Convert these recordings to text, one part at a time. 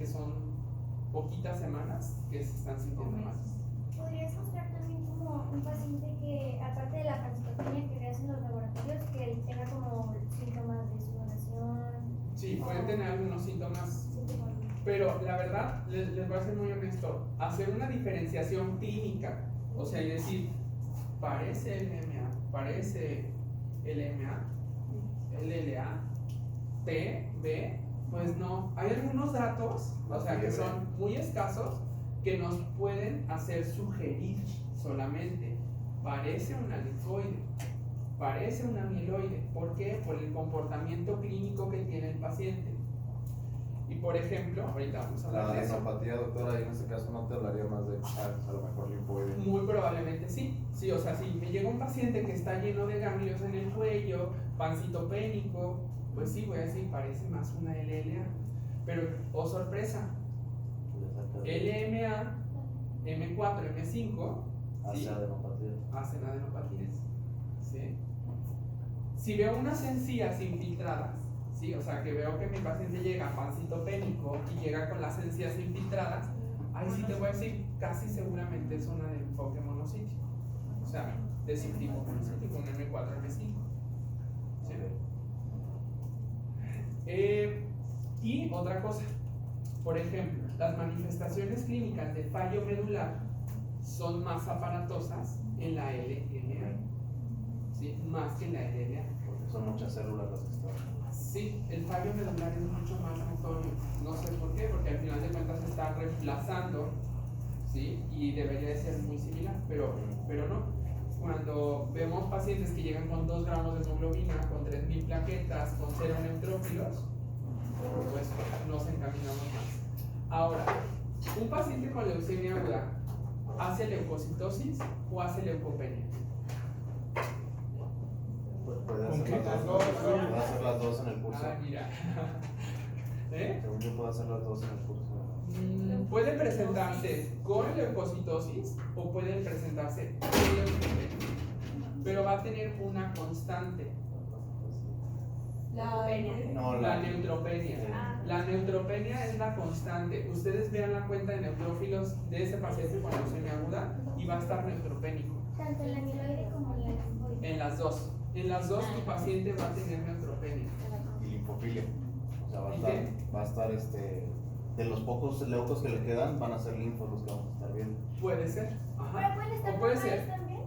que son poquitas semanas que se están sintiendo mal. ¿Podrías mostrar también como un paciente que, aparte de la pancitopenia que veas en los laboratorios, que tenga como síntomas de sudoración? Sí, pueden tener algunos síntomas, pero la verdad, les voy a ser muy honesto, hacer una diferenciación clínica, o sea, y decir, parece LMA, parece LMA, LLA, P, B, pues no. Hay algunos datos, o sea, que son muy escasos, que nos pueden hacer sugerir solamente, parece una linfoide, parece una mieloide. ¿Por qué? Por el comportamiento clínico que tiene el paciente. Y por ejemplo, ahorita vamos a hablar La de eso. adenopatía, doctora, y en este caso no te hablaría más de a lo mejor linfoide. Muy probablemente sí. Sí, o sea, si me llega un paciente que está lleno de ganglios en el cuello, pancitopénico, pues sí, voy a decir, parece más una LLA. Pero, oh sorpresa, LMA, M4, M5, Hace sí, adenopatía. hacen adenopatías. ¿Sí? Si veo unas encías infiltradas, ¿sí? O sea, que veo que mi paciente llega pancitopénico y llega con las encías infiltradas, ahí sí te voy a decir, casi seguramente es una de enfoque monocítico. O sea, de subtipo monocítico, un M4, M5. ¿Sí? Y otra cosa, por ejemplo, las manifestaciones clínicas de fallo medular son más aparatosas en la LLA, ¿sí? Más que en la LLA. Porque son muchas células las que están. Sí, el fallo medular es mucho más notorio. No sé por qué, porque al final de cuentas se está reemplazando, ¿sí? Y debería de ser muy similar, pero no. Cuando vemos pacientes que llegan con 2 gramos de hemoglobina, con 3000 plaquetas, con 0 neutrófilos, pues nos encaminamos más. Ahora, un paciente con leucemia aguda, ¿hace leucocitosis o hace leucopenia? Puede ¿Con hacer qué? las dos. Puede hacer las dos en el curso. Ah, mira. Según yo puedo hacer las dos en el curso. Pueden presentarse con leucocitosis o pueden presentarse con leucopenia, pero va a tener una constante. La neutropenia. La neutropenia es la constante. Ustedes vean la cuenta de neutrófilos de ese paciente con leucemia aguda y va a estar neutropénico. Tanto en la mieloide como en la linfoide. En las dos. En las dos tu paciente va a tener neutropenia. Y linfofilia. O sea, ¿Y va a estar de los pocos leucos que le quedan, van a ser linfos los que vamos a estar viendo. Puede ser. Ajá. ¿Pero pueden estar O puede normales ser. también?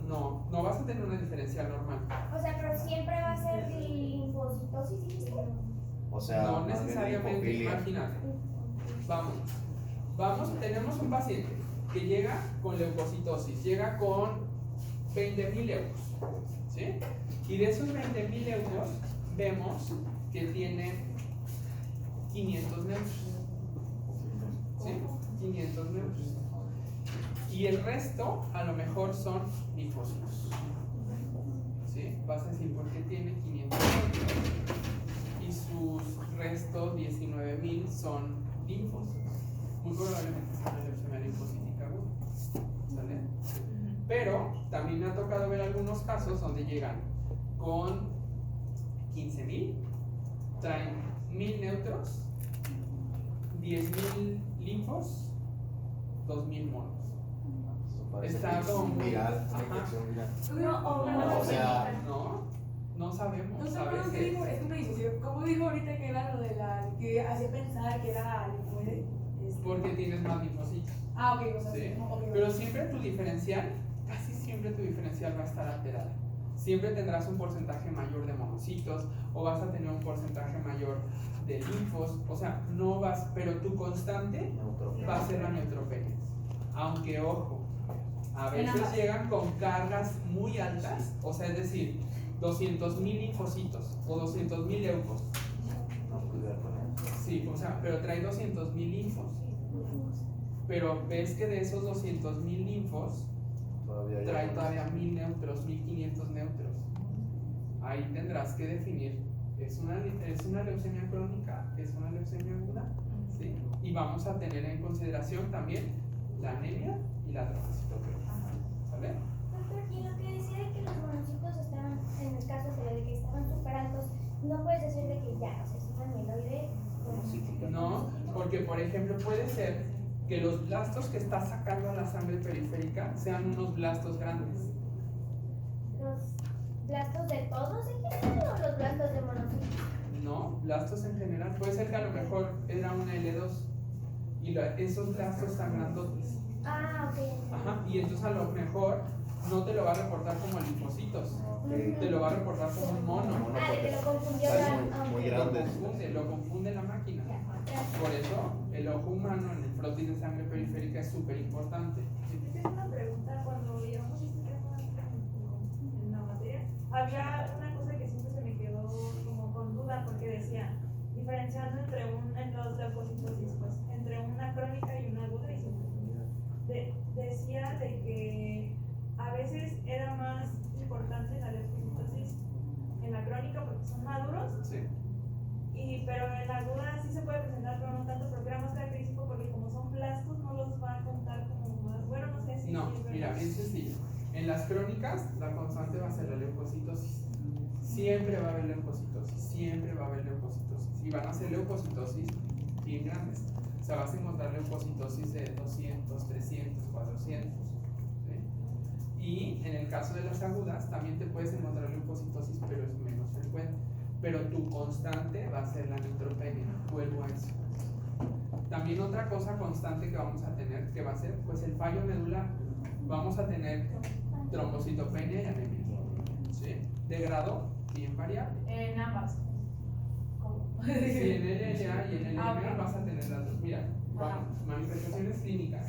No vas a tener una diferencial normal. O sea, pero siempre va a ser linfocitosis, ¿dijiste? O sea, No más bien necesariamente, linfofilia. imagínate. Vamos, tenemos un paciente que llega con leucocitosis, llega con 20.000 euros, ¿sí? Y de esos 20.000 euros vemos que tiene 500 neutros, ¿sí? 500 neutros. Y el resto a lo mejor son linfocitos, ¿sí? Vas a decir, ¿por qué tiene 500 neutros? Y sus restos, 19.000, son linfos. Muy probablemente sea una leucemia linfocítica aguda, ¿sale? Pero también me ha tocado ver algunos casos donde llegan con 15.000, traen 1.000 neutros, 10.000 linfos, 2.000 monos. Está como viral, ajá. infección viral. No, o sea, no sabemos. No sé, a pero veces. digo, es una disociación. ¿Cómo dijo ahorita que era lo de la que hacía pensar que era linfoide? Porque tienes más linfocitos. Ah, ok, o sea, Sí. sí, no, ok, Pero siempre tu diferencial, casi siempre tu diferencial va a estar alterada. Siempre tendrás un porcentaje mayor de monocitos o vas a tener un porcentaje mayor de linfos. O sea, no vas, pero tu constante va a ser la neutropenia. Aunque, ojo, a veces llegan con cargas muy altas, o sea, es decir, 200.000 linfocitos o 200.000 leucos. Sí, o sea, pero trae 200.000 linfos. Pero ves que de esos 200.000 linfos trae todavía 1.000 neutros, 1.500 neutros. Ahí tendrás que definir, ¿es una leucemia crónica? ¿Es una leucemia aguda? ¿Sí? Y vamos a tener en consideración también la anemia y la trombocitopenia. ¿Sale? Doctor, y lo que decía de que los monocitos estaban, en el caso de que estaban súper altos, no puedes decir de que ya, o sea, es una mieloide Monocíclica. No, porque por ejemplo puede ser que los blastos que está sacando a la sangre periférica sean unos blastos grandes. ¿Los blastos de todos en general o los blastos de monocitos? No, blastos en general. Puede ser que a lo mejor era una L2 y esos blastos tan grandotes. Ah, ok. Ajá, y entonces a lo mejor no te lo va a reportar como linfocitos, te lo va a reportar como un mono. Ah, de que lo confundió Están la... muy Lo grandes. confunde la máquina. Gracias. Por eso el ojo humano en el frotis de sangre periférica es súper importante. Yo tengo una pregunta. Cuando llevamos este tema en la materia, había una cosa que siempre se me quedó como con duda, porque decía, diferenciando en los leucocitosis, pues, entre una crónica y una aguda, y se me olvidó. Decía de que a veces era más importante la leucocitosis en la crónica porque son maduros, Sí. pero en la aguda sí se puede presentar, pero no tanto, porque era más característico porque como son blastos no los va a contar como más, bueno, no sé si... No, si es mira, verdad. bien sencillo. En las crónicas la constante va a ser la leucocitosis. Siempre va a haber leucocitosis, siempre va a haber leucocitosis. Y van a ser leucocitosis bien grandes. O sea, vas a encontrar leucocitosis de 200, 300, 400. ¿Sí? Y en el caso de las agudas también te puedes encontrar leucocitosis, pero es menos frecuente. Pero tu constante va a ser la neutropenia. Vuelvo a eso. También otra cosa constante que vamos a tener, que va a ser pues el fallo medular. Vamos a tener trombocitopenia y anemia. ¿Sí? De grado bien variable. En ambas. ¿Cómo? Si en LLA y en Ah, LMA ok. vas a tener las dos. Mira, vamos, manifestaciones clínicas: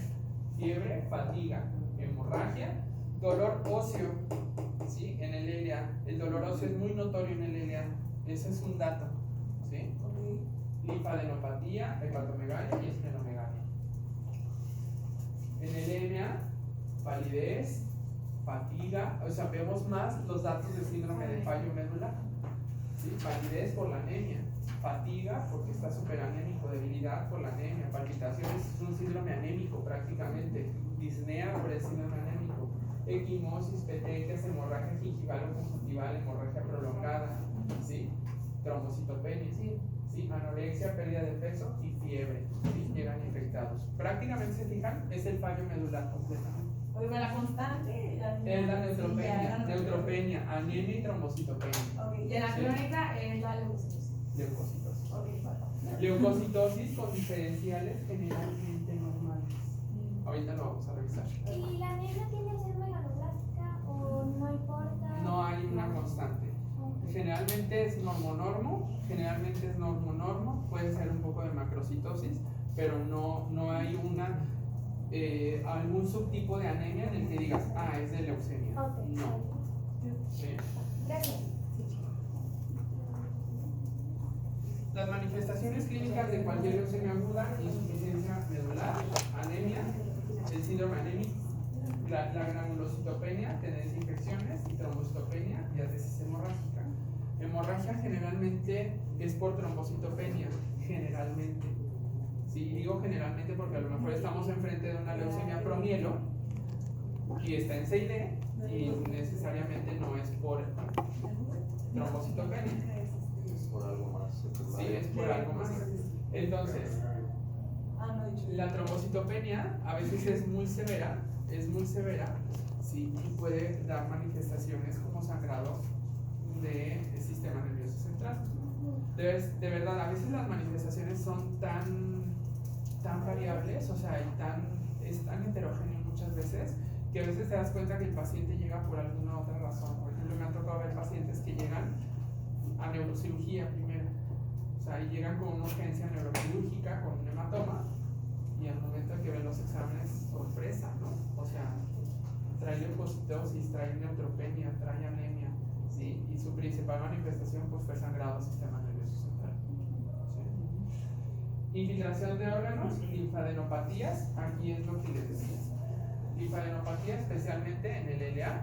fiebre, fatiga, hemorragia, dolor óseo. ¿Sí? En el LLA. El dolor óseo es muy notorio en el LLA. Ese es un dato. ¿Sí? Linfadenopatía, hepatomegalia y esplenomegalia. En el EMA, palidez, fatiga, o sea, vemos más los datos del síndrome de fallo medular. ¿Sí? Palidez por la anemia, fatiga porque está súper anémico, debilidad por la anemia, palpitaciones, es un síndrome anémico prácticamente, disnea por el síndrome anémico, equimosis, petequias, hemorragia gingival o conjuntival, hemorragia prolongada, ¿sí? Trombocitopenia, ¿sí? Anorexia, pérdida de peso y fiebre, ¿sí? Llegan infectados. Prácticamente, se fijan, es el fallo medular completamente. Oye, pero la constante... Es la sí, neutropenia, ya, neutropenia, anemia y trombocitopenia. Ok, y en la Sí. crónica es la leucocitosis. Leucocitosis. Ok, vale. Leucocitosis con diferenciales generalmente normales. Ahorita lo vamos a revisar. ¿Y la anemia tiene que ser megaloblástica o no importa? No hay una constante. Generalmente es normonormo, puede ser un poco de macrocitosis, pero no hay algún subtipo de anemia en el que digas, ah, es de leucemia. Ok. No. ¿Sí? Gracias. Las manifestaciones clínicas de cualquier leucemia aguda: insuficiencia medular, anemia, el síndrome anémico, la granulocitopenia, tendencia a infecciones, y trombocitopenia, diátesis hemorrágica. Hemorragia generalmente es por trombocitopenia, generalmente. Sí, digo generalmente porque a lo mejor estamos enfrente de una leucemia promielo y está en 6D y necesariamente no es por trombocitopenia. Es por algo más. Sí, es por algo más. Entonces, la trombocitopenia a veces es muy severa, sí, y puede dar manifestaciones como sangrado del sistema nervioso central. De verdad, a veces las manifestaciones son tan variables, o sea, es tan heterogéneo muchas veces, que a veces te das cuenta que el paciente llega por alguna otra razón. Por ejemplo, me ha tocado ver pacientes que llegan a neurocirugía primero, o sea, y llegan con una urgencia neuroquirúrgica, con un hematoma, y al momento que ven los exámenes, sorpresa, ¿no? O sea, trae leucocitosis, trae neutropenia, trae anemia, ¿sí? Y su principal manifestación pues fue sangrado del sistema nervioso central. ¿Sí? Infiltración de órganos, linfadenopatías, aquí es lo que les decía. Linfadenopatía especialmente en el LA,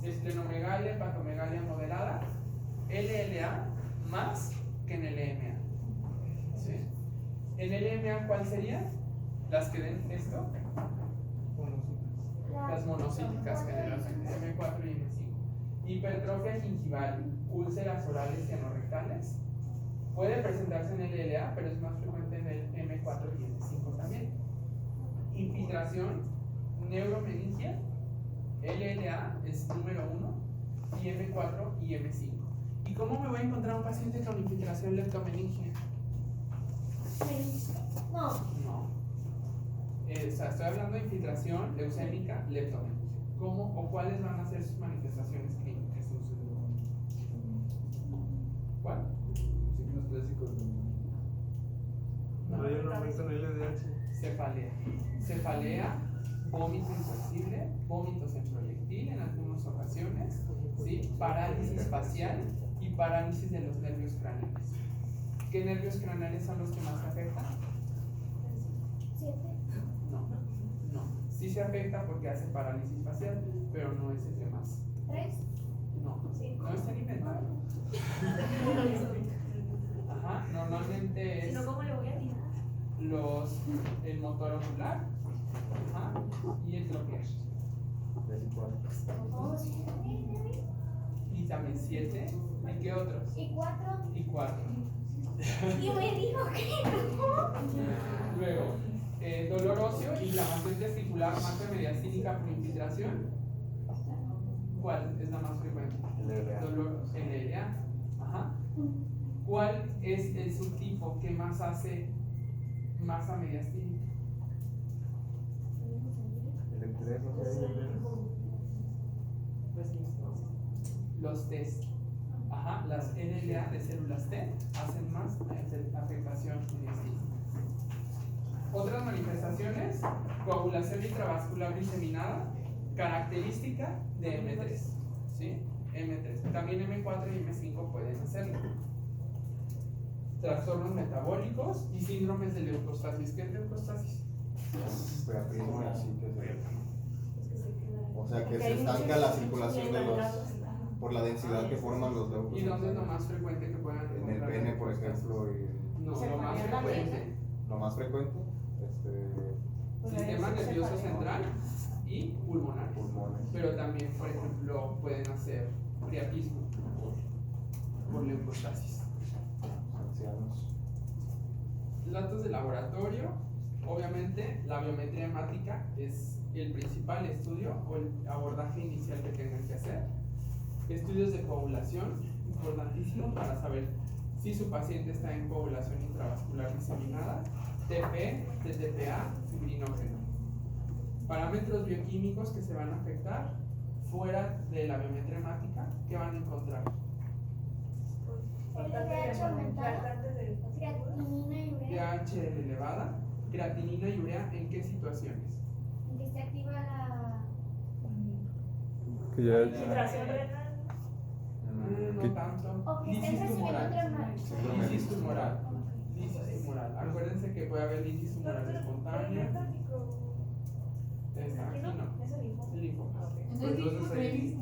esplenomegalia, hepatomegalia moderada, LLA más que en el EMA. ¿Sí? En el EMA, ¿cuál sería? Las que den esto. Las monocíticas generalmente, M4 y M5. Hipertrofia gingival, úlceras orales y anorrectales, Puede presentarse en el LLA, pero es más frecuente en el M4 y M5 también. Infiltración neuromeningial, LLA es número 1 y M4 y M5. ¿Y cómo me voy a encontrar un paciente con infiltración leptomeningia? No. No. O sea, estoy hablando de infiltración leucémica leptomeningia. ¿Cómo o cuáles van a ser sus manifestaciones clínicas? ¿Cuál? Signos clásicos de No. hay un aumento en el LDH. Cefalea. Cefalea, vómito insensible, vómitos en proyectil en algunas ocasiones, ¿sí? Parálisis facial y parálisis de los nervios craneales. ¿Qué nervios craneales son los que más se afectan? 7. No. Sí se afecta porque hace parálisis facial, pero no es el que más. 3. No están inventando. Ajá, normalmente Si es no, ¿cómo le voy a tirar? el motor ocular, ajá, y el troquear. 3 y 4. Oh, 7. Y también 7. ¿Y qué otros? Y 4. Y 4. Y me dijo que no. Luego, dolor óseo, inflamación testicular, marca mediastínica por infiltración. ¿Cuál es la más frecuente? LLA. Dolor LLA. Ajá. ¿Cuál es el subtipo que más hace masa mediastínica? El estrés, no sé. Los test. Ajá, las LLA de células T hacen más afectación mediastínica. Otras manifestaciones, coagulación intravascular diseminada, característica de M3, ¿sí? M3. También M4 y M5 pueden hacerlo. Trastornos metabólicos y síndromes de leucostasis. ¿Qué es leucostasis? Priapismo y así que se... Es que se queda. O sea, que Porque se hay estanca muchos la circulación de los... lados. por la densidad que forman los leucos. ¿Y dónde es lo más frecuente que puedan En el encontrar pene, por leucostasis? ejemplo, y No, ¿Se lo más pone la frecuente. lo más frecuente, Sistema nervioso central y pulmonar. pulmones. Pero también, por ejemplo, pueden hacer priapismo por leucostasis. Ancianos. Datos de laboratorio, obviamente la biometría hemática es el principal estudio o el abordaje inicial que tengan que hacer. Estudios de coagulación, importantísimo para saber si su paciente está en coagulación intravascular diseminada, TP, TTPA, fibrinógeno. Parámetros bioquímicos que se van a afectar fuera de la biometría hemática, ¿qué van a encontrar? LDH aumentado, creatinina y urea, pH elevada, creatinina y urea, ¿en qué situaciones? en que se activa la... Que ya Infiltración renal. No tanto. O que estén Lisis recibiendo tumoral. otra Lisis tumoral. Lisis tumoral. Acuérdense que puede haber lisis tumoral espontánea. Esta, aquí no. Es el linfoma. El linfoma. Entonces ahí,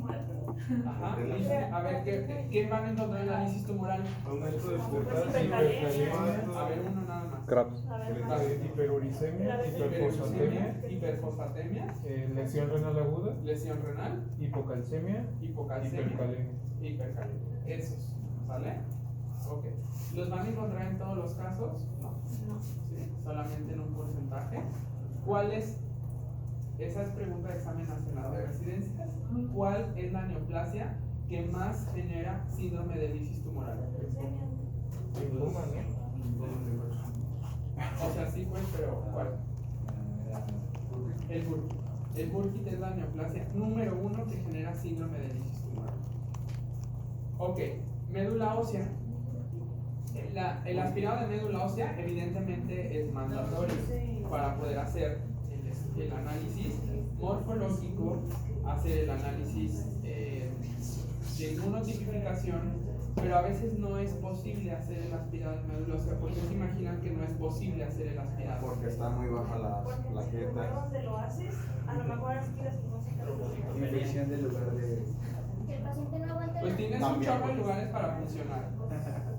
Ajá. A ver, ¿qué van a encontrar en la lisis tumoral? aumento de Pues potasio, A ver, uno nada más. CRAPS. A ver, hiperuricemia, hiperfosfatemia, Hiperfosfatemia, lesión renal aguda, lesión renal, hipocalcemia, hipocalcemia, hipercalemia. hipercalemia. Esos, ¿sale? Ok. ¿Los van a encontrar en todos los casos? No. ¿Sí? Solamente en un porcentaje. ¿Cuál es? Esa es pregunta de examen nacional de residencias. ¿Cuál es la neoplasia que más genera síndrome de lisis tumoral? Linfoma, ¿no? O sea, sí pues, pero ¿cuál? El Burkitt. El Burkitt es la neoplasia número 1 que genera síndrome de lisis tumoral. Ok, médula ósea. El aspirado de médula ósea evidentemente es mandatorio para poder hacer el análisis morfológico, hacer el análisis de inmunotipificación, pero a veces no es posible hacer el aspirado de médula ósea, porque se imaginan que no es posible hacer el aspirado. Porque está muy baja la porque en el lugar plaqueta. donde lo haces, a lo mejor aspiras y no se Infección del lugar de... que el paciente no aguanta Pues la... tienes un También, chorro de pues. lugares para funcionar.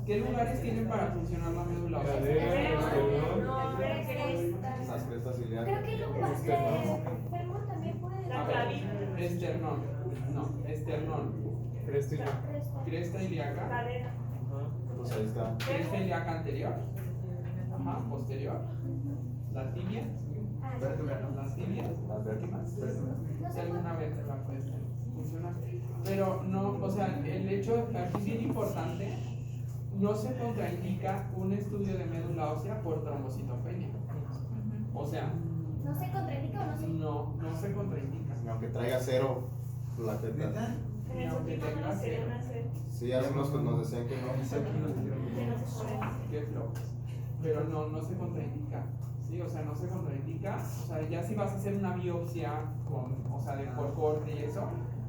¿Qué lugares tienen para funcionar la médula ósea? Cadera, esternón, No, cresta. Las crestas Creo ciliares. que lo más femur también puede... La clavícula. Esternón. No, esternón. cresta y Cresta ilíaca. Cadera. Pues ahí está. Cresta ilíaca anterior, ajá, posterior, la tibia, Ah, las tibias, Las vértebras. si alguna vértebra puede funcionar. Pero no, o sea, el hecho aquí es bien importante, no se contraindica un estudio de médula ósea por trombocitopenia. O sea, ¿no se contraindica o no se? no se contraindica. Aunque traiga cero plaquetas. En el séptimo no nos querían hacer, Sí, hace unos que nos decían que no. que no se puede. Qué flojos. Pero no se contraindica. Sí, o sea, no se contraindica. O sea, ya si vas a hacer una biopsia con, o sea, de por corte y eso,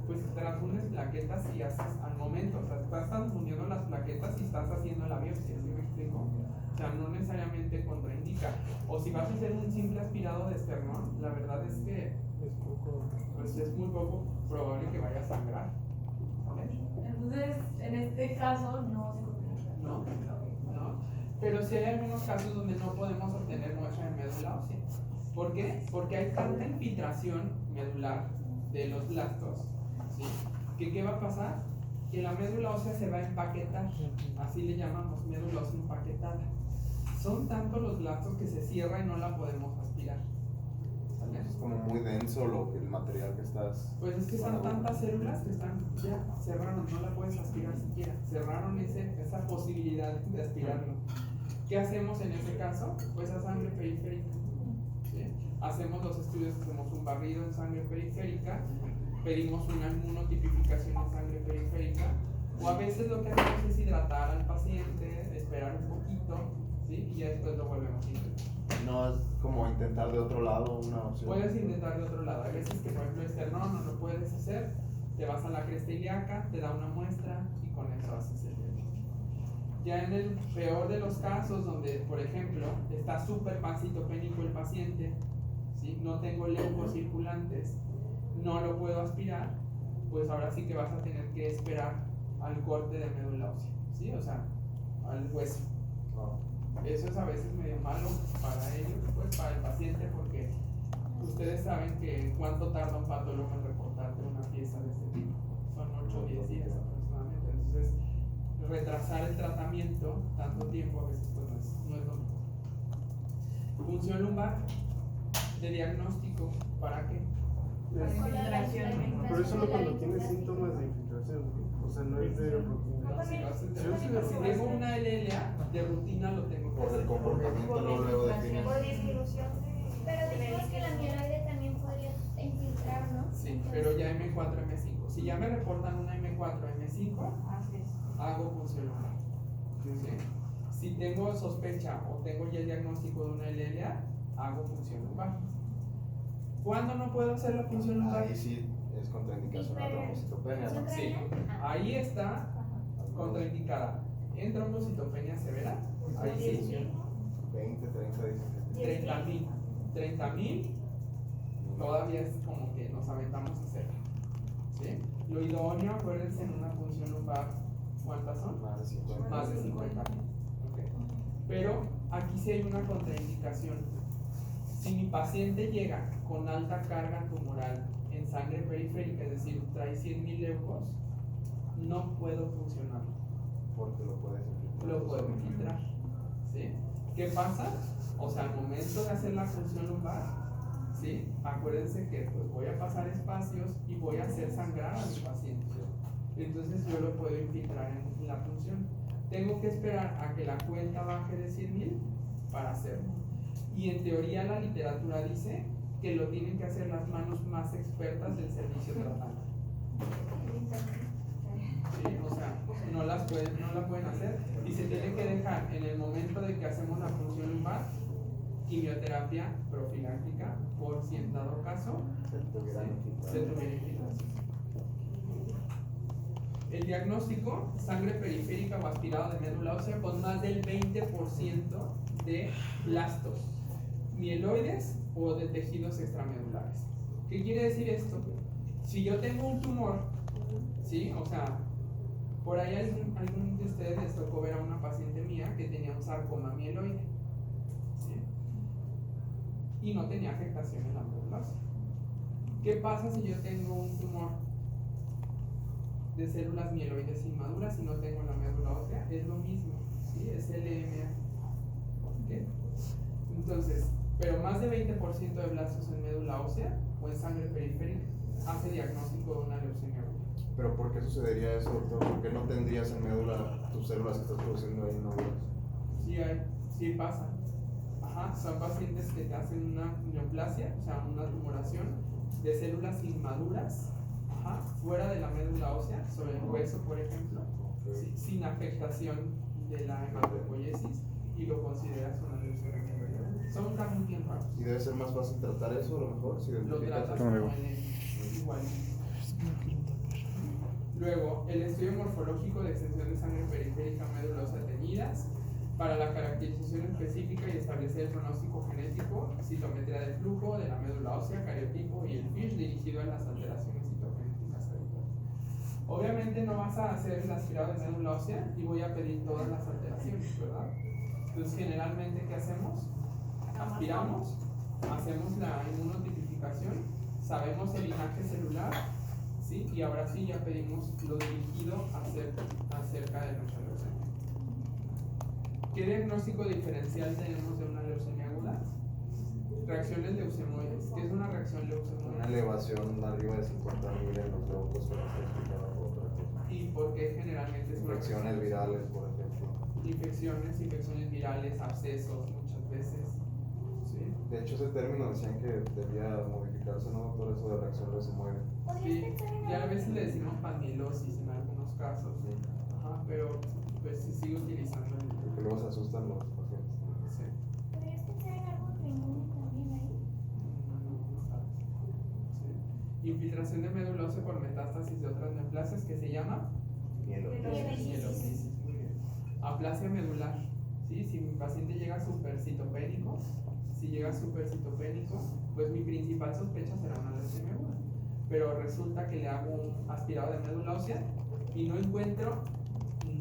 pues transfundes plaquetas y haces al momento. O sea, estás transfundiendo las plaquetas y estás haciendo la biopsia, ¿sí me explico? O sea, no necesariamente contraindica. O si vas a hacer un simple aspirado de esternón, la verdad es que pues es muy poco probable que vaya a sangrar. ¿Vale? Entonces, en este caso, no se contraindica. No. Pero sí hay algunos casos donde no podemos obtener muestra de médula ósea. ¿Por qué? Porque hay tanta infiltración medular de los blastos, ¿sí? Que ¿qué va a pasar? Que la médula ósea se va a empaquetar, así le llamamos, médula ósea empaquetada. Son tantos los blastos que se cierra y no la podemos aspirar. ¿Sale? Es como muy denso el material que estás. Pues es que son tantas células que están ya cerraron, no la puedes aspirar siquiera. Cerraron esa posibilidad de aspirarlo. ¿Qué hacemos en ese caso? Pues a sangre periférica. ¿Sí? Hacemos los estudios, hacemos un barrido en sangre periférica, pedimos una inmunotipificación en sangre periférica, o a veces lo que hacemos es hidratar al paciente, esperar un poquito, ¿sí? Y ya después lo volvemos a intentar. No es como intentar de otro lado una opción. Puedes intentar de otro lado. Hay veces que, por ejemplo, esternón no lo puedes hacer, te vas a la cresta ilíaca, te da una muestra y con eso haces el diagnóstico. Ya en el peor de los casos, donde, por ejemplo, está súper pancitopénico el paciente, ¿sí? No tengo leucos circulantes, no lo puedo aspirar, pues ahora sí que vas a tener que esperar al corte de médula ósea, ¿sí? O sea, al hueso. Eso es a veces medio malo para ellos, pues para el paciente, porque ustedes saben que cuánto tarda un patólogo en reportarte una pieza de este tipo. Son 8 o 10 días aproximadamente. Entonces, retrasar el tratamiento tanto tiempo a veces pues no es lo mejor. Función lumbar de diagnóstico, ¿para qué? Por eso no cuando tienes síntomas de infiltración, o sea, no es de rutina. Si tengo una LLA, de rutina lo tengo que Por el hacer. comportamiento luego defines. Por disminución de... Pero dijimos que la mieloide también podría infiltrar, ¿no? Sí, Entonces, pero ya M4, M5. Si ya me reportan una M4, M5, Así es. hago función lumbar. ¿Sí? Si tengo sospecha o tengo ya el diagnóstico de una LLA, hago función lumbar. ¿Cuándo no puedo hacer la función lumbar? Ahí sí es contraindicación a trombocitopenia, ¿no? Sí, ahí está contraindicada. En trombocitopenia severa, ahí sí, 20, 30 dicen que 30,000 todavía es como que nos aventamos a hacerlo. ¿Sí? Lo idóneo, acuérdense, en una función lumbar, ¿cuántas son? más de 50. Más de 50,000. ¿Ok? Pero aquí sí hay una contraindicación. Si mi paciente llega con alta carga tumoral en sangre periférica, es decir, trae 100,000 leucos, no puedo funcionar. Porque lo puedes infiltrar. Lo puedo infiltrar. ¿Sí? ¿Qué pasa? O sea, al momento de hacer la función lumbar, ¿sí? Acuérdense que pues, voy a pasar espacios y voy a hacer sangrar a mi paciente. Entonces yo lo puedo infiltrar en la función. Tengo que esperar a que la cuenta baje de 100,000 para hacerlo. Y en teoría la literatura dice que lo tienen que hacer las manos más expertas del servicio tratante. ¿Sí? O sea, no la pueden hacer y se tiene que dejar en el momento de que hacemos la función lumbar quimioterapia profiláctica por si en dado caso Se tuvieran se infiltrado. tuviera infiltración. El diagnóstico, sangre periférica o aspirado de médula ósea con más del 20% de blastos, mieloides o de tejidos extramedulares. ¿Qué quiere decir esto? Si yo tengo un tumor, ¿sí? O sea, por ahí algún de ustedes les tocó ver a una paciente mía que tenía un sarcoma mieloide, ¿sí? Y no tenía afectación en la médula ósea. ¿Qué pasa si yo tengo un tumor de células mieloides inmaduras y no tengo la médula ósea, es lo mismo, ¿sí? Es LMA. ¿Ok? Entonces, pero más de 20% de blastos en médula ósea o en sangre periférica hace diagnóstico de una leucemia aguda. Pero ¿por qué sucedería eso, doctor? ¿Por qué no tendrías en médula tus células que estás produciendo ahí inmaduras? Sí pasa. Ajá, son pacientes que te hacen una neoplasia, o sea, una tumoración de células inmaduras, ajá, fuera de la médula ósea, sobre el hueso, por ejemplo, sí, sin afectación de la hematopoiesis, y lo consideras una leucemia. Son casos bien raros. ¿Y debe ser más fácil tratar eso a lo mejor? Si Lo identificas tratas eso? como igual. Luego, el estudio morfológico de extensión de sangre periférica médula ósea teñidas para la caracterización específica y establecer el pronóstico genético, citometría de flujo de la médula ósea, cariotipo y el FISH dirigido a las alteraciones citogenéticas habituales. Obviamente no vas a hacer el aspirado de médula ósea y voy a pedir todas las alteraciones, ¿verdad? Entonces, generalmente, ¿qué hacemos? Aspiramos, hacemos la inmunotipificación, sabemos el linaje celular, ¿sí? Y ahora sí ya pedimos lo dirigido acerca de nuestra leucemia. ¿Qué diagnóstico diferencial tenemos de una leucemia aguda? Reacciones leucemoides. ¿Qué es una reacción Una leucemoide? elevación arriba de 50.000 en los leucos, pero está explicada por otra cosa. ¿Y por qué generalmente es una Infecciones reacción virales, por ejemplo. infecciones virales, abscesos muchas veces? ¿Sí? De hecho, ese término decían que debía modificarse, ¿no, doctor? Eso de reacción leucemoide. Sí, ya a veces le decimos panmilosis en algunos casos, ajá, pero pues se sigue utilizando el. Porque luego se asustan los pacientes. Sí. ¿Podrías pensar en algo autoinmune también ahí? No sabes. Sí. Infiltración de médula ósea por metástasis de otras neoplasias que se llama Mielosis. mielosis. Muy bien. Aplasia medular. ¿Sí? Si mi paciente llega supercitopénico, pues mi principal sospecha será una leucemia aguda. Pero resulta que le hago un aspirado de médula ósea y no encuentro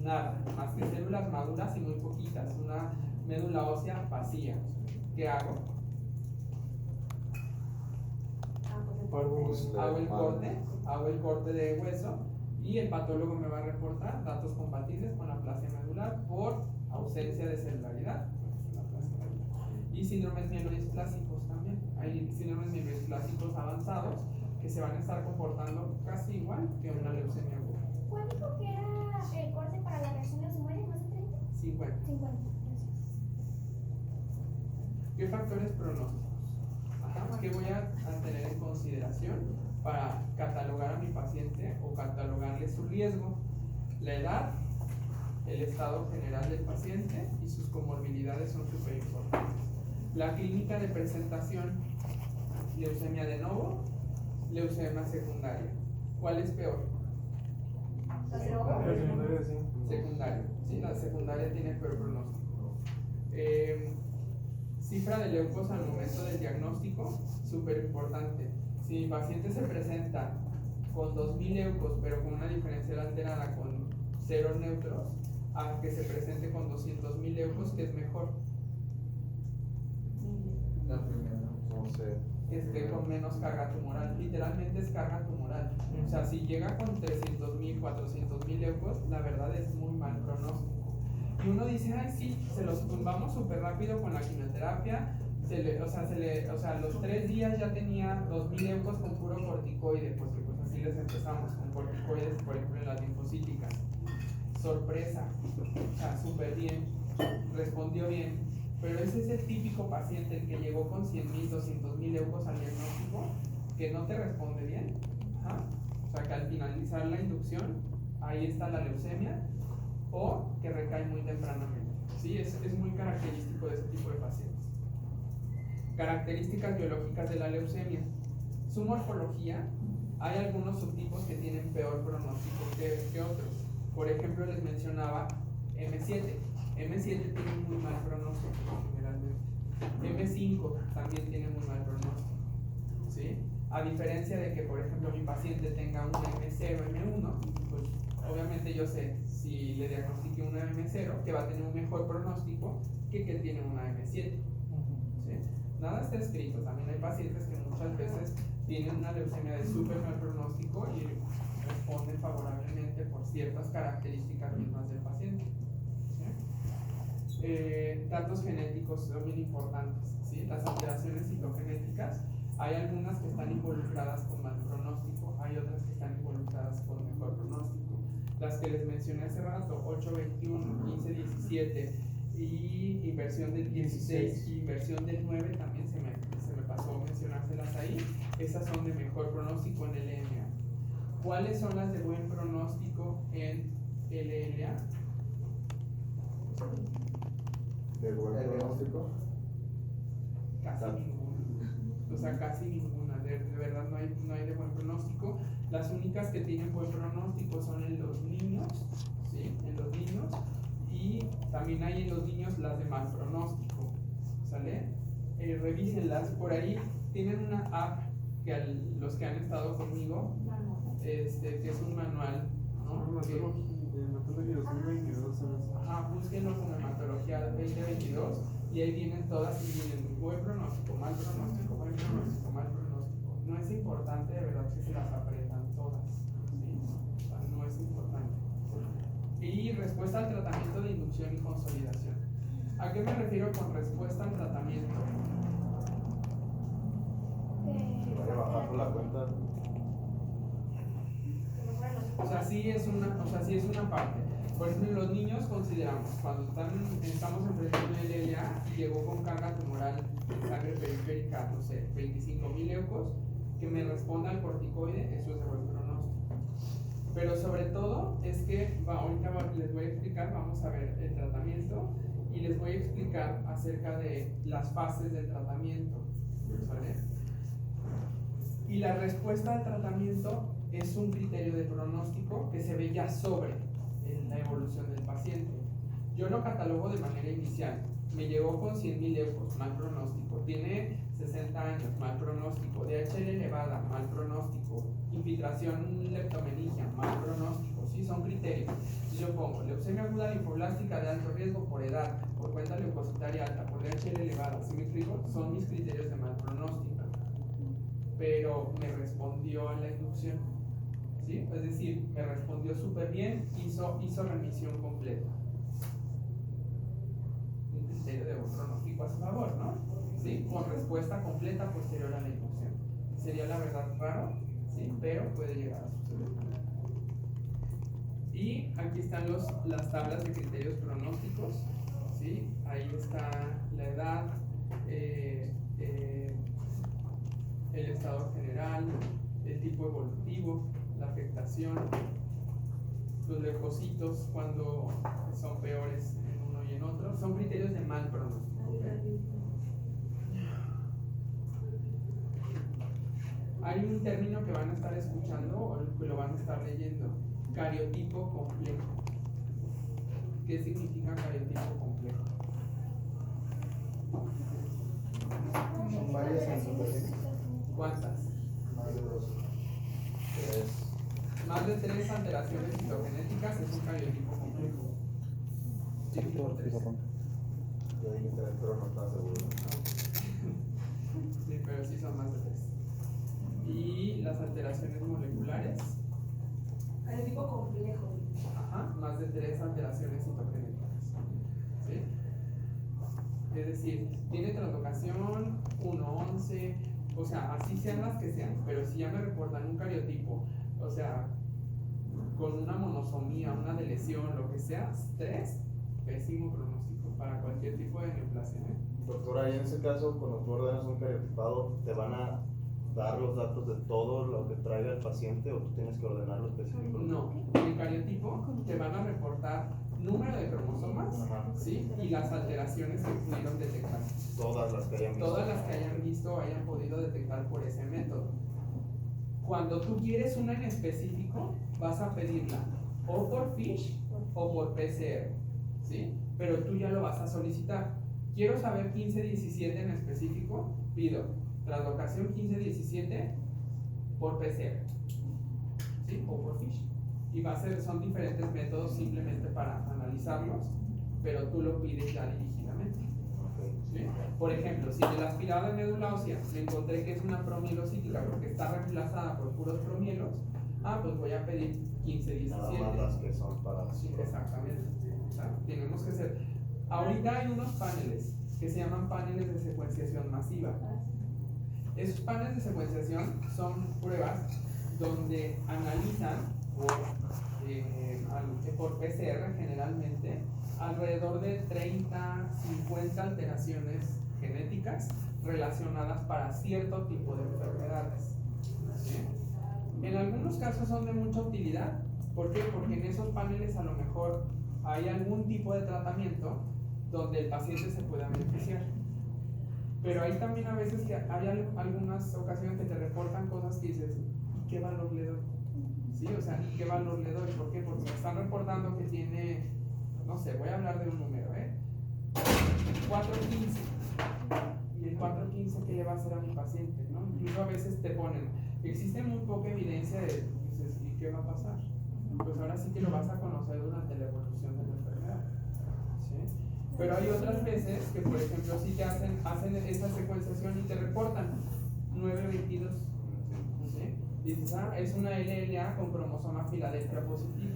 nada, más que células maduras y muy poquitas, una médula ósea vacía. ¿Qué hago? Pues, Hago el corte de hueso y el patólogo me va a reportar datos compatibles con aplasia medular por ausencia de celularidad. Es una aplasia medular. Y síndromes mielodisplásicos también. Hay síndromes mielodisplásicos avanzados que se van a estar comportando casi igual que una leucemia aguda. ¿Cuál dijo que era el corte para la reacción leucemoide? ¿Más de 30? 50. 50, gracias. ¿Qué factores pronósticos? Ajá, ¿qué voy a tener en consideración para catalogar a mi paciente o catalogarle su riesgo? La edad, el estado general del paciente y sus comorbilidades son súper importantes. La clínica de presentación, leucemia de novo, leucemia secundaria. ¿Cuál es peor? La secundaria sí. Secundaria. Sí, la secundaria tiene peor pronóstico. Cifra de leucos al momento del diagnóstico, súper importante. Si mi paciente se presenta con 2.000 leucos, pero con una diferencial alterada con 0 neutros, a que se presente con 200.000 leucos, ¿qué es mejor? La primera, no sé. Con menos carga tumoral. Literalmente es carga tumoral. O sea, si llega con 300.000, 400.000 leucos, la verdad es muy mal pronóstico. Y uno dice, ay, sí, se los tumbamos súper rápido con la quimioterapia. Los 3 días ya tenía 2.000 leucos con puro corticoide, porque pues así les empezamos, con corticoides, por ejemplo, en las linfocíticas. Sorpresa, o sea, súper bien, respondió bien. Pero ese es el típico paciente el que llegó con 100.000, 200.000 leucos al diagnóstico, que no te responde bien. Ajá. O sea, que al finalizar la inducción, ahí está la leucemia, o que recae muy tempranamente. Sí, es muy característico de ese tipo de pacientes. Características biológicas de la leucemia. Su morfología, hay algunos subtipos que tienen peor pronóstico que otros. Por ejemplo, les mencionaba M7. M7 tiene muy mal pronóstico generalmente. M5 también tiene muy mal pronóstico. ¿Sí? A diferencia de que, por ejemplo, mi paciente tenga un M0, M1, pues obviamente yo sé, si le diagnostiqué una M0, que va a tener un mejor pronóstico que tiene una M7. ¿Sí? Nada está escrito. También hay pacientes que muchas veces tienen una leucemia de súper mal pronóstico y responden favorablemente por ciertas características mismas del paciente. ¿Sí? Datos genéticos son bien importantes, ¿sí? Las alteraciones citogenéticas, hay algunas que están involucradas con mal pronóstico, hay otras que están involucradas con mejor pronóstico. Las que les mencioné hace rato, 8, 21, 15, 17 y inversión del 16 y inversión del 9, también se me pasó mencionárselas ahí. Esas son de mejor pronóstico en LLA. ¿Cuáles son las de buen pronóstico en LLA? ¿De buen pronóstico? Casi ninguna. O sea, casi ninguna. De verdad no hay de buen pronóstico. Las únicas que tienen buen pronóstico son en los niños, ¿sí? En los niños. Y también hay en los niños las de mal pronóstico, ¿sale? Revísenlas. Por ahí tienen una app que los que han estado conmigo, que es un manual, ¿no? Hematología 2022. Ajá, búsquenlo como Hematología 2022 y ahí vienen todas y vienen buen pronóstico, mal pronóstico, buen pronóstico, mal pronóstico. No es importante de verdad que se las aprendan todas, ¿sí? O sea, no es importante. Y respuesta al tratamiento de inducción y consolidación. ¿A qué me refiero con respuesta al tratamiento? Voy a bajar por la cuenta. O sea, sí es una parte. Por ejemplo, en los niños consideramos, cuando estamos enfrentando el LLA y llegó con carga tumoral en sangre periférica, no sé, 25,000 leucos, que me responda al corticoide, eso es de buen pronóstico. Pero sobre todo es que ahorita les voy a explicar, vamos a ver el tratamiento y les voy a explicar acerca de las fases del tratamiento, ¿vale? Y la respuesta al tratamiento es un criterio de pronóstico que se ve ya sobre la evolución del paciente. Yo lo catalogo de manera inicial. Me llegó con 100,000 leucos, mal pronóstico. Tiene 60 años, mal pronóstico. DHL elevada, mal pronóstico. Infiltración leptomeningia, mal pronóstico. Sí, son criterios. Si yo pongo leucemia aguda linfoblástica de alto riesgo por edad, por cuenta leucocitaria alta, por DHL elevada, ¿sí me explico? Son mis criterios de mal pronóstico. Pero me respondió a la inducción, ¿sí? Es decir, me respondió súper bien, hizo remisión completa. Un criterio de buen pronóstico a su favor, ¿no? ¿Sí? Con respuesta completa posterior a la inducción. Sería la verdad raro, ¿sí? Pero puede llegar a suceder. Y aquí están las tablas de criterios pronósticos, ¿sí? Ahí está la edad, el estado general, el tipo evolutivo, la afectación, los leucocitos cuando son peores en uno y en otro, son criterios de mal pronóstico. ¿Okay? Hay un término que van a estar escuchando o que lo van a estar leyendo, cariotipo complejo. ¿Qué significa cariotipo complejo? Son varias alteraciones. ¿Cuántas? Más de 2. 3. Más de 3 alteraciones citogenéticas es un cariotipo complejo. Sí, tipo 3. Yo dije 3, pero no estaba seguro. Sí, pero sí son más de 3. Y las alteraciones moleculares. Tipo complejo. Ajá, más de 3 alteraciones citogenéticas. ¿Sí? Es decir, tiene translocación 1, 11, o sea, así sean las que sean, pero si ya me reportan un cariotipo, o sea, con una monosomía, una deleción, lo que sea, 3, pésimo pronóstico para cualquier tipo de neoplasia, ¿eh? Doctora, y en ese caso, cuando tú ordenas un cariotipado, ¿te van a dar los datos de todo lo que traiga el paciente o tú tienes que ordenarlo específico? No, en el cariotipo te van a reportar número de cromosomas, Ajá. ¿sí? Y las alteraciones que pudieron detectar. Todas las que hayan visto. Todas las que hayan visto o hayan podido detectar por ese método. Cuando tú quieres una en específico, vas a pedirla o por FISH o por PCR, ¿sí? Pero tú ya lo vas a solicitar. Quiero saber 15-17 en específico, pido translocación 15-17 por PCR, ¿sí? O por FISH. Y son diferentes métodos simplemente para analizarlos, pero tú lo pides ya dirigidamente. ¿Sí? Por ejemplo, si de la aspirada de médula ósea me encontré que es una promielocítica porque está reemplazada por puros promielos, pues voy a pedir 15, 17. Nada más las que son para Sí, exactamente. O sea, tenemos que hacer. Ahorita hay unos paneles que se llaman paneles de secuenciación masiva. Esos paneles de secuenciación son pruebas donde analizan por PCR generalmente alrededor de 30, 50 alteraciones genéticas relacionadas para cierto tipo de enfermedades. ¿Sí? En algunos casos son de mucha utilidad. ¿Por qué? Porque en esos paneles a lo mejor hay algún tipo de tratamiento donde el paciente se pueda beneficiar. Pero hay también a veces que hay algunas ocasiones que te reportan cosas que dices, ¿y qué valor le doy? ¿Sí? O sea, ¿qué valor le doy? ¿Por qué? Porque me están reportando que tiene, no sé, voy a hablar de un número, 415. ¿Y el 415 qué le va a hacer a mi paciente? ¿No? Incluso a veces te ponen, existe muy poca evidencia de, dices, ¿y qué va a pasar? Pues ahora sí que lo vas a conocer durante la evolución de la enfermedad. ¿Sí? Pero hay otras veces que, por ejemplo, sí te hacen esa secuenciación y te reportan 922. ¿Sí? Dices, es una LLA con cromosoma Filadelfia positivo.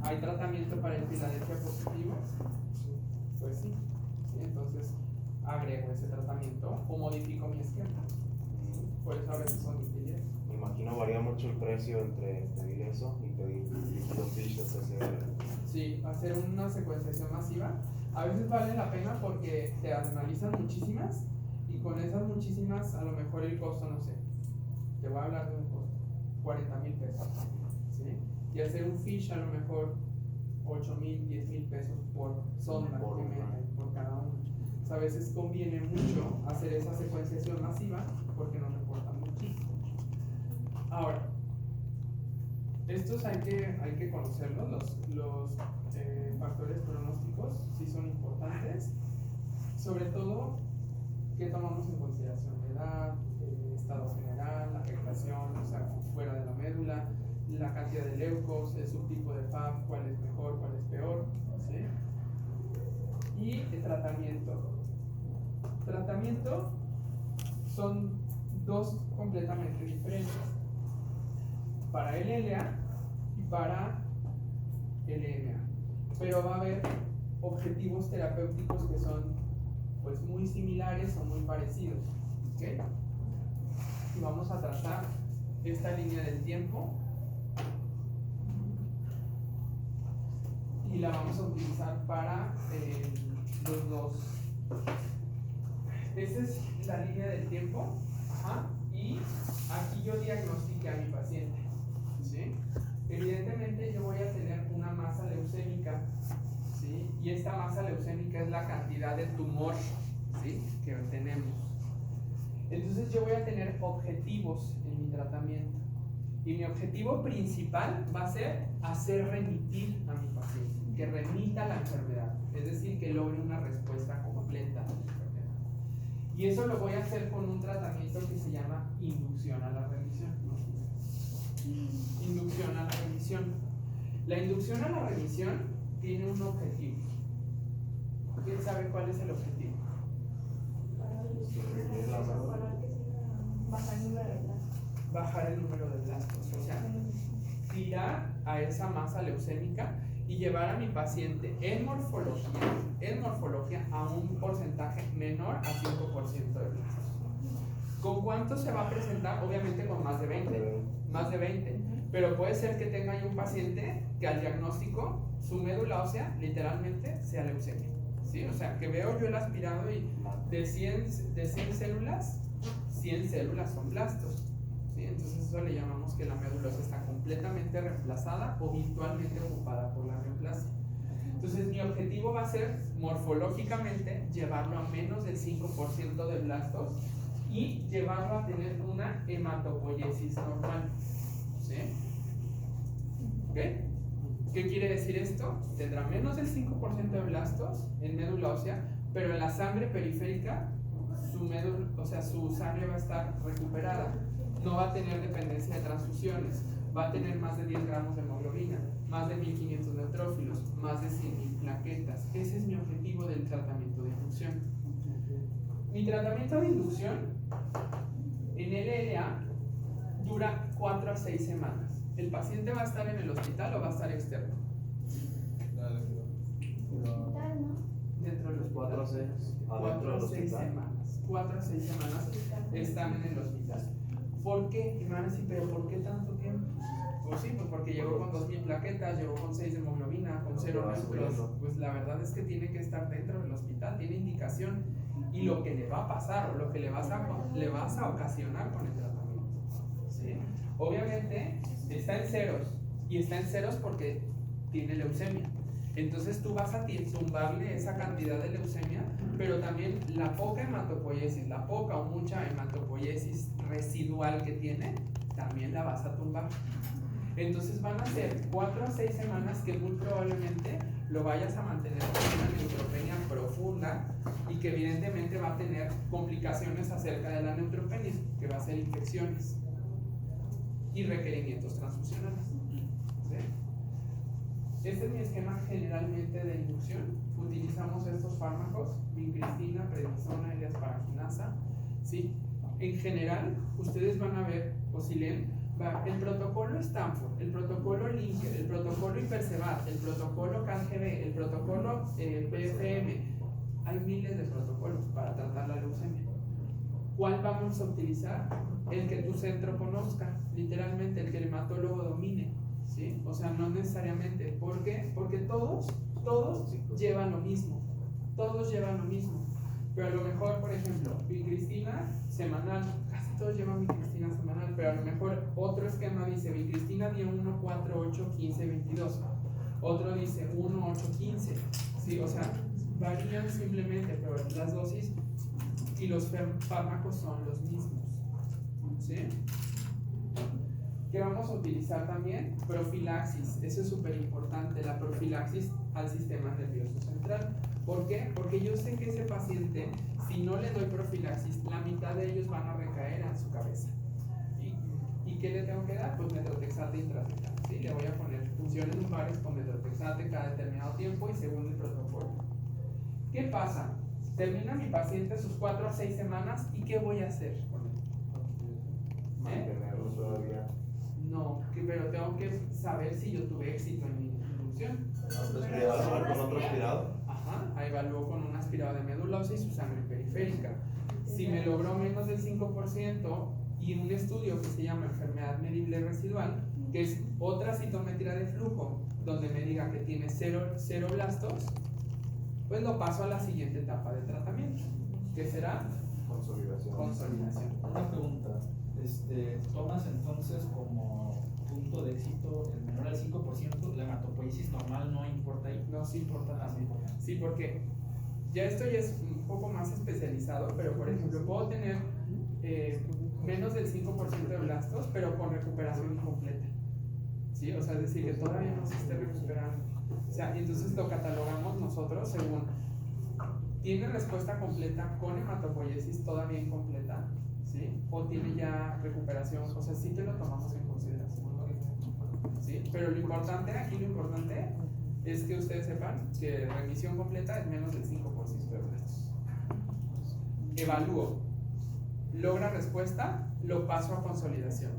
¿Hay tratamiento para el Filadelfia positivo? Pues sí. ¿Sí? Entonces, agrego ese tratamiento o modifico mi esquema. Por eso a veces son útiles. Me imagino varía mucho el precio entre pedir eso y pedir los fichos PCR. Sí, hacer una secuenciación masiva a veces vale la pena porque te analizan muchísimas y con esas muchísimas a lo mejor el costo, no sé, te voy a hablar de un costo, 40,000 pesos, ¿sí? Y hacer un fish a lo mejor 8,000, 10,000 pesos por sonda que meten por cada uno. O sea, a veces conviene mucho hacer esa secuenciación masiva porque nos reportan muchísimo. Ahora, estos hay que conocerlos, los factores pronósticos sí son importantes, sobre todo que tomamos en consideración la edad, estado general, la afectación, o sea, fuera de la médula, la cantidad de leucos, el subtipo de FAP, cuál es mejor, cuál es peor, ¿sí? Y el tratamiento. Tratamiento son dos completamente diferentes. Para LLA y para LMA, pero va a haber objetivos terapéuticos que son pues muy similares o muy parecidos, ¿okay? Y vamos a tratar esta línea del tiempo y la vamos a utilizar para los dos. Esa es la línea del tiempo, y aquí yo diagnostiqué a mi paciente. ¿Sí? Evidentemente yo voy a tener una masa leucémica, ¿sí? Y esta masa leucémica es la cantidad de tumor, ¿sí?, que tenemos. Entonces yo voy a tener objetivos en mi tratamiento y mi objetivo principal va a ser hacer remitir a mi paciente, que remita la enfermedad, es decir, que logre una respuesta completa a la enfermedad. Y eso lo voy a hacer con un tratamiento que se llama inducción a la remisión. Inducción a la remisión. La inducción a la remisión tiene un objetivo. ¿Quién sabe cuál es el objetivo? Bajar el número de blastos. O sea, tirar a esa masa leucémica y llevar a mi paciente en morfología a un porcentaje menor a 5% de blastos. ¿Con cuánto se va a presentar? Obviamente con más de 20. Más de 20. Pero puede ser que tenga ahí un paciente que al diagnóstico su médula ósea literalmente sea leucemia. ¿Sí? O sea, que veo yo el aspirado y de 100 células, 100 células son blastos. ¿Sí? Entonces eso le llamamos que la médula ósea está completamente reemplazada o virtualmente ocupada por la neoplasia. Entonces mi objetivo va a ser morfológicamente llevarlo a menos del 5% de blastos y llevarlo a tener una hematopoiesis normal. ¿Sí? ¿Ok? ¿Qué quiere decir esto? Tendrá menos del 5% de blastos en médula ósea, pero en la sangre periférica su sangre va a estar recuperada. No va a tener dependencia de transfusiones, va a tener más de 10 gramos de hemoglobina, más de 1500 neutrófilos, más de 100,000 plaquetas. Ese es mi objetivo del tratamiento de inducción. Mi tratamiento de inducción en LLA dura 4 a 6 semanas. ¿El paciente va a estar en el hospital o va a estar externo? Hospital, ¿no? Dentro del hospital. 4 a 6. 4 a 6 semanas. 4 a 6 semanas están en el hospital. ¿Por qué? Y me van a decir, ¿pero por qué tanto tiempo? Pues sí, pues porque llegó con 2000 plaquetas, llegó con 6 de hemoglobina, con 0 neutros. Pues la verdad es que tiene que estar dentro del hospital, tiene indicación. Y lo que le va a pasar o lo que le vas a ocasionar con el tratamiento. ¿Sí? Obviamente está en ceros. Y está en ceros porque tiene leucemia. Entonces tú vas a tumbarle esa cantidad de leucemia, pero también la poca hematopoiesis, la poca o mucha hematopoiesis residual que tiene, también la vas a tumbar. Entonces van a ser 4 a 6 semanas que muy probablemente lo vayas a mantener con una neutropenia profunda y que evidentemente va a tener complicaciones acerca de la neutropenia, que va a ser infecciones y requerimientos transfusionales. ¿Sí? Este es mi esquema generalmente de inducción. Utilizamos estos fármacos, vincristina, prednisona y asparaginasa. ¿Sí? En general, ustedes van a ver, o si leen, el protocolo Stanford, el protocolo Linker, el protocolo Hipercevat, el protocolo CanGB, el protocolo PFM. Hay miles de protocolos para tratar la leucemia. ¿Cuál vamos a utilizar? El que tu centro conozca, literalmente el que el hematólogo domine. ¿Sí? O sea, no necesariamente. ¿Por qué? Porque todos llevan lo mismo. Todos llevan lo mismo. Pero a lo mejor, por ejemplo, vincristina semanal, casi todos llevan vincristina semanal, pero a lo mejor otro esquema dice vincristina día 1, 4, 8, 15, 22. Otro dice 1, 8, 15. ¿Sí? O sea, varían simplemente, pero las dosis y los fármacos son los mismos. ¿Sí? ¿Qué vamos a utilizar también? Profilaxis. Eso es súper importante, la profilaxis al sistema nervioso central. ¿Por qué? Porque yo sé que ese paciente, si no le doy profilaxis, la mitad de ellos van a recaer en su cabeza. ¿Y qué le tengo que dar? Pues metrotexate intratecal. ¿Sí? Le voy a poner funciones lumbares con metrotexate cada determinado tiempo y según el protocolo. ¿Qué pasa? Termina mi paciente sus 4 a 6 semanas y ¿qué voy a hacer con él? Mantenerlo todavía. No, pero tengo que saber si yo tuve éxito en mi inducción. Y evaluar con otro aspirado. Ajá, evalúo con un aspirado de médula ósea y su sangre periférica. Si me logró menos del 5% y un estudio que se llama enfermedad medible residual, que es otra citometría de flujo, donde me diga que tiene cero blastos, pues lo paso a la siguiente etapa de tratamiento, que será Consolidación. consolidación. Una pregunta, ¿tomas entonces como punto de éxito el menor al 5%? ¿La hematopoiesis normal no importa ahí? No, sí importa. Ah, sí importa. Sí, porque ya esto ya es un poco más especializado, pero por ejemplo puedo tener menos del 5% de blastos, pero con recuperación incompleta. ¿Sí? O sea, es decir, que todavía no se esté recuperando. O sea, entonces lo catalogamos nosotros según tiene respuesta completa con hematopoiesis todavía incompleta, ¿sí? O tiene ya recuperación, o sea, sí te lo tomamos en consideración. ¿Sí? Pero lo importante es que ustedes sepan que remisión completa es menos del 5% de blastos. Evalúo, logra respuesta, lo paso a consolidación.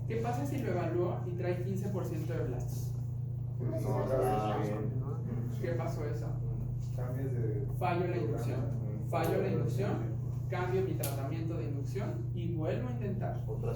¿Qué pasa si lo evalúo y trae 15% de blastos? ¿Qué pasó eso? Cambios de. Fallo la inducción, cambio mi tratamiento de inducción y vuelvo a intentar. Otra